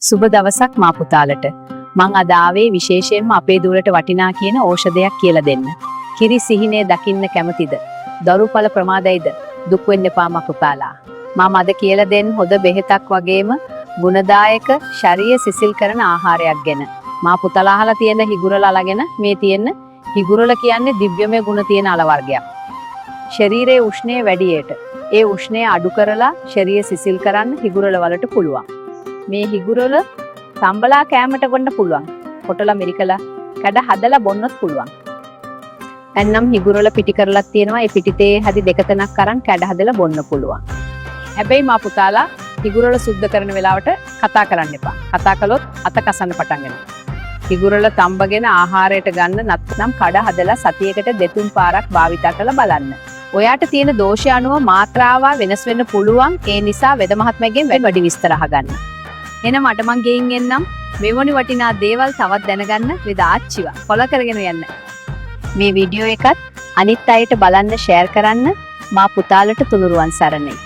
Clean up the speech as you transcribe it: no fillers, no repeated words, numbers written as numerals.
සුබ දවසක් මා පුතාලට. මං අද ආවේ විශේෂයෙන්ම අපේ දුවලට වටිනා කියන ඖෂධයක් කියලා දෙන්න. කිරි සිහිනේ දකින්න කැමතිද? දරුඵල ප්‍රමාදයිද? දුක් වෙන්න එපා මා පුතාලා. මම අද කියලා දෙන්න හොඳ බෙහෙතක් වගේම ගුණදායක ශරීර සිසිල් කරන ආහාරයක් ගැන. මා පුතාලා අහලා තියෙන හිගුරල අලගෙන මේ තියෙන හිගුරල කියන්නේ දිව්‍යමය ගුණ තියෙන අල වර්ගයක්. ශරීරයේ උෂ්ණය වැඩියට ඒ උෂ්ණය අඩු කරලා ශරීර සිසිල් කරන්න හිගුරල වලට පුළුවන්. මේ හිගුරල තම්බලා කෑමට ගොන්න පුළුවන්. කොටලා මිරිකලා කඩ හදලා බොන්නත් පුළුවන්. එන්නම් හිගුරල පිටි කරලා තියෙනවා. ඒ පිටිතේ හැදි දෙක තුනක් අරන් කඩ හදලා බොන්න පුළුවන්. හැබැයි මා පුතාලා හිගුරල සුද්ධ කරන වෙලාවට කතා කරන්න එපා. කතා කළොත් අත කසන්න පටන් ගන්නවා. හිගුරල තම්බගෙන ආහාරයට ගන්න නැත්නම් කඩ හදලා සතියකට දෙතුන් පාරක් භාවිතා කරලා බලන්න. ඔයාට තියෙන දෝෂය අනුව මාත්‍රාව වෙනස් වෙන්න පුළුවන්. ඒ නිසා වෙද මහත්මයාගෙන් වැඩි විස්තර අහගන්න. එහෙනම් මට මං ගෙයින් එන්නම් මෙවැනි වටිනා දේවල් තවත් දැනගන්න වෙද ආච්චිව ෆලෝ කරගෙන යන්න. මේ වීඩියෝ එකත් අනිත් අයට බලන්න ෂෙයාර් කරන්න. මා පුතාලට තුනුරුවන් සරණයි.